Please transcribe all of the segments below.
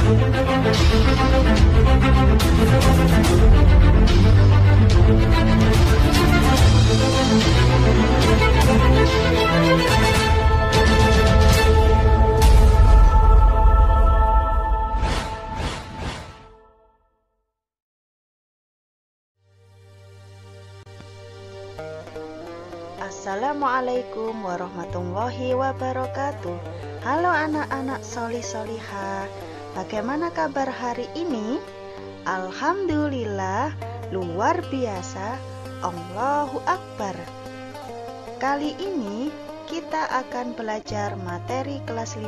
Assalamualaikum warahmatullahi wabarakatuh. Halo anak-anak solih-solihah, bagaimana kabar hari ini? Alhamdulillah, luar biasa, Allahu Akbar. Kali ini kita akan belajar materi kelas 5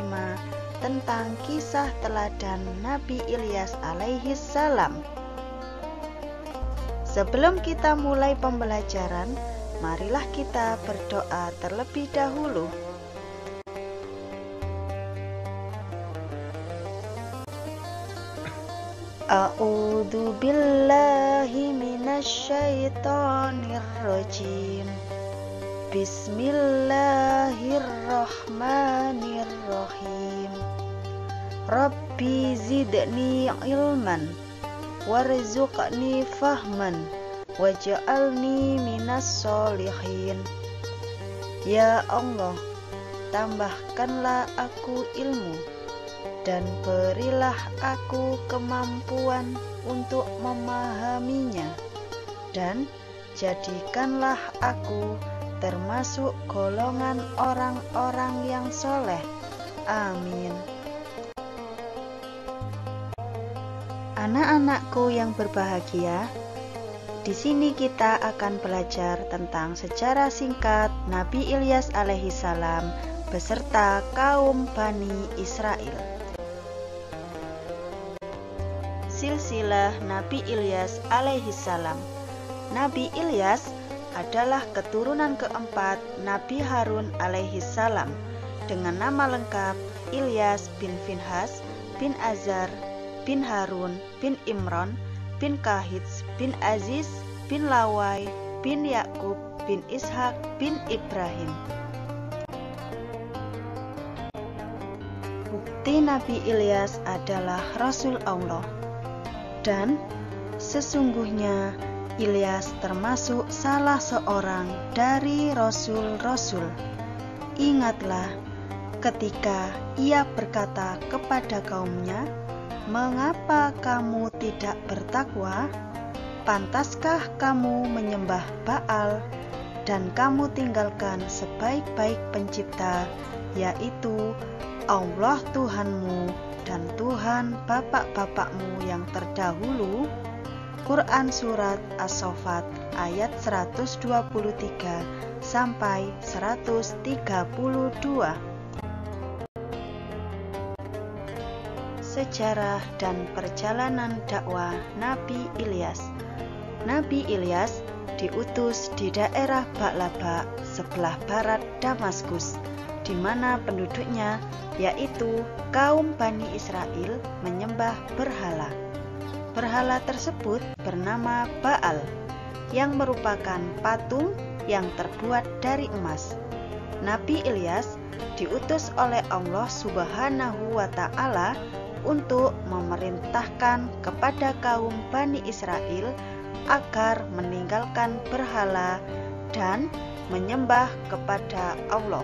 tentang kisah teladan Nabi Ilyas alaihi salam. Sebelum kita mulai pembelajaran, marilah kita berdoa terlebih dahulu. A'udzu billahi minasyaitonir rajim. Bismillahirrahmanirrahim. Rabbi zidni ilman warzuqni fahman waj'alni minas sholihin. Ya Allah, tambahkanlah aku ilmu dan berilah aku kemampuan untuk memahaminya, dan jadikanlah aku termasuk golongan orang-orang yang soleh. Amin. Anak-anakku yang berbahagia, di sini kita akan belajar tentang sejarah singkat Nabi Ilyas alaihi salam beserta kaum Bani Israel. Silsilah Nabi Ilyas alaihi salam. Nabi Ilyas adalah keturunan keempat Nabi Harun alaihi salam dengan nama lengkap Ilyas bin Finhas bin Azar bin Harun bin Imron bin Kahits bin Aziz bin Lawai bin Yakub bin Ishak bin Ibrahim. Bukti Nabi Ilyas adalah Rasul Allah, dan sesungguhnya Ilyas termasuk salah seorang dari Rasul-Rasul. Ingatlah ketika ia berkata kepada kaumnya, "Mengapa kamu tidak bertakwa? Pantaskah kamu menyembah Baal dan kamu tinggalkan sebaik-baik pencipta, yaitu Allah Tuhanmu dan Tuhan bapak-bapakmu yang terdahulu?" Quran Surat As-Saffat ayat 123 sampai 132. Sejarah dan perjalanan dakwah Nabi Ilyas. Nabi Ilyas diutus di daerah Ba'laba sebelah barat Damaskus, di mana penduduknya yaitu kaum Bani Israel menyembah berhala. Berhala tersebut bernama Baal, yang merupakan patung yang terbuat dari emas. Nabi Ilyas diutus oleh Allah Subhanahu wa Ta'ala untuk memerintahkan kepada kaum Bani Israel agar meninggalkan berhala dan menyembah kepada Allah.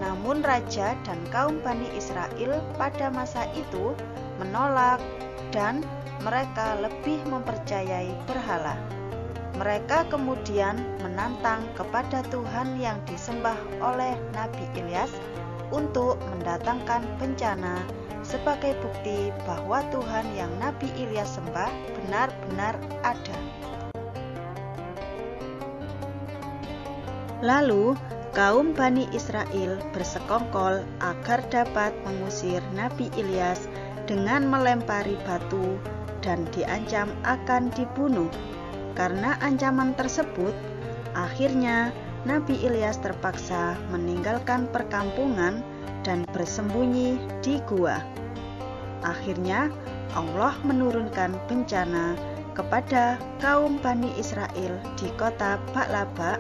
Namun raja dan kaum Bani Israel pada masa itu menolak dan mereka lebih mempercayai berhala. Mereka kemudian menantang kepada Tuhan yang disembah oleh Nabi Ilyas untuk mendatangkan bencana sebagai bukti bahwa Tuhan yang Nabi Ilyas sembah benar-benar ada. Lalu kaum Bani Israel bersekongkol agar dapat mengusir Nabi Ilyas dengan melempari batu dan diancam akan dibunuh. Karena ancaman tersebut, akhirnya Nabi Ilyas terpaksa meninggalkan perkampungan dan bersembunyi di gua. Akhirnya Allah menurunkan bencana kepada kaum Bani Israel di kota Ba'laba,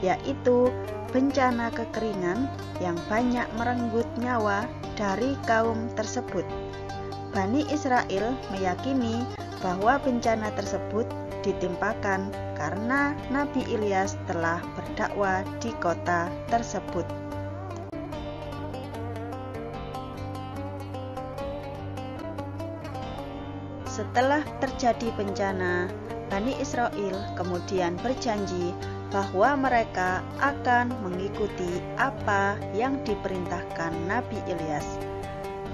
yaitu bencana kekeringan yang banyak merenggut nyawa dari kaum tersebut. Bani Israel meyakini bahwa bencana tersebut ditimpakan karena Nabi Ilyas telah berdakwah di kota tersebut. Setelah terjadi bencana, Bani Israel kemudian berjanji bahwa mereka akan mengikuti apa yang diperintahkan Nabi Ilyas.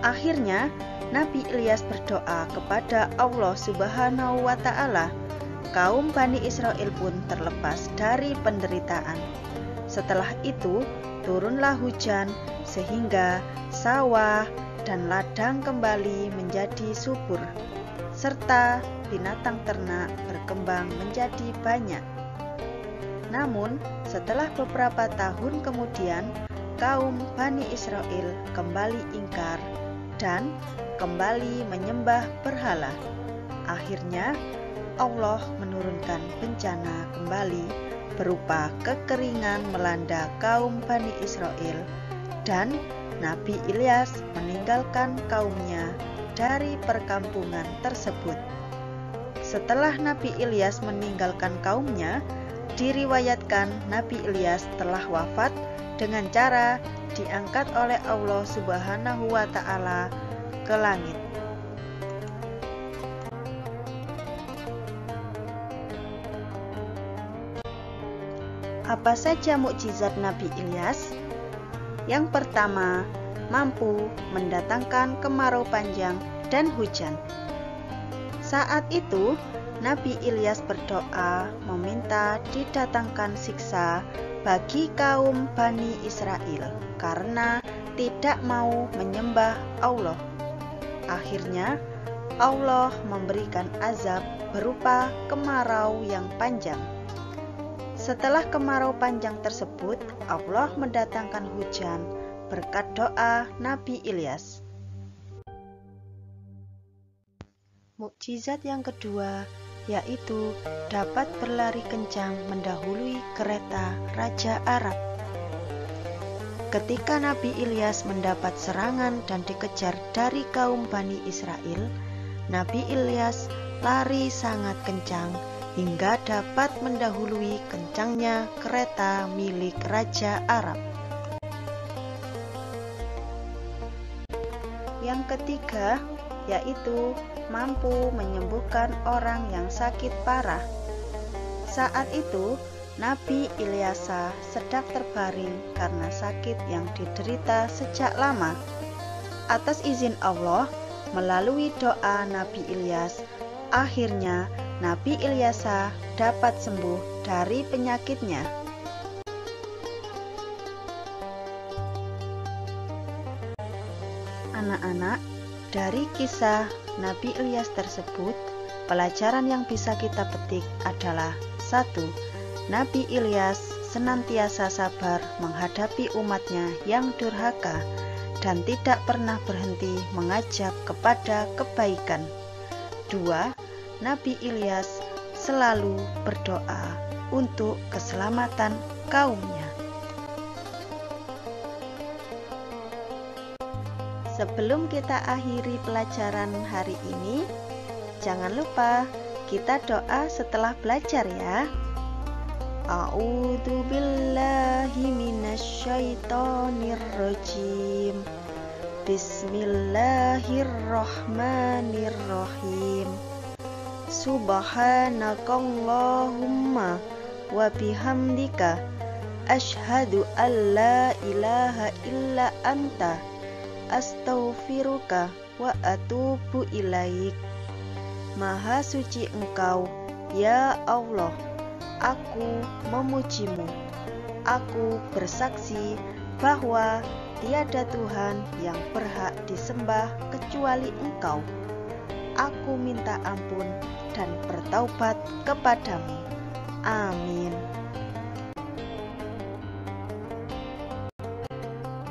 Akhirnya, Nabi Ilyas berdoa kepada Allah Subhanahu wa Ta'ala. Kaum Bani Israel pun terlepas dari penderitaan. Setelah itu, turunlah hujan sehingga sawah dan ladang kembali menjadi subur, serta binatang ternak berkembang menjadi banyak. Namun, setelah beberapa tahun kemudian, kaum Bani Israel kembali ingkar dan kembali menyembah berhala. Akhirnya, Allah menurunkan bencana kembali berupa kekeringan melanda kaum Bani Israel, dan Nabi Ilyas meninggalkan kaumnya dari perkampungan tersebut. Setelah Nabi Ilyas meninggalkan kaumnya, diriwayatkan Nabi Ilyas telah wafat dengan cara diangkat oleh Allah Subhanahu wa Ta'ala ke langit. Apa saja mukjizat Nabi Ilyas? Yang pertama, mampu mendatangkan kemarau panjang dan hujan. Saat itu, Nabi Ilyas berdoa meminta didatangkan siksa bagi kaum Bani Israel karena tidak mau menyembah Allah. Akhirnya, Allah memberikan azab berupa kemarau yang panjang. Setelah kemarau panjang tersebut, Allah mendatangkan hujan berkat doa Nabi Ilyas. Mukjizat yang kedua yaitu dapat berlari kencang mendahului kereta Raja Arab. Ketika Nabi Ilyas mendapat serangan dan dikejar dari kaum Bani Israel, Nabi Ilyas lari sangat kencang hingga dapat mendahului kencangnya kereta milik Raja Arab. Yang ketiga yaitu mampu menyembuhkan orang yang sakit parah. Saat itu, Nabi Ilyas sedang terbaring karena sakit yang diderita sejak lama. Atas izin Allah, melalui doa Nabi Ilyas, akhirnya Nabi Ilyas dapat sembuh dari penyakitnya. Anak-anak, dari kisah Nabi Ilyas tersebut, pelajaran yang bisa kita petik adalah 1. Nabi Ilyas senantiasa sabar menghadapi umatnya yang durhaka dan tidak pernah berhenti mengajak kepada kebaikan. 2. Nabi Ilyas selalu berdoa untuk keselamatan kaumnya. Sebelum kita akhiri pelajaran hari ini, jangan lupa kita doa setelah belajar ya. A'udzu billahi minasyaitonir rajim. Bismillahirrahmanirrahim. Subhanakallahumma wa bihamdika asyhadu an la ilaha illa anta astaghfiruka wa atubu ilaik. Maha suci Engkau, ya Allah, aku memujimu. Aku bersaksi bahwa tiada Tuhan yang berhak disembah kecuali Engkau. Aku minta ampun dan bertaubat kepadamu. Amin.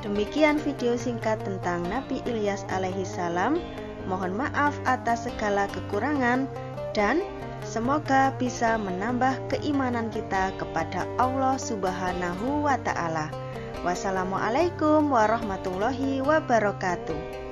Demikian video singkat tentang Nabi Ilyas alaihissalam. Mohon maaf atas segala kekurangan dan semoga bisa menambah keimanan kita kepada Allah Subhanahu wa Ta'ala. Wassalamualaikum warahmatullahi wabarakatuh.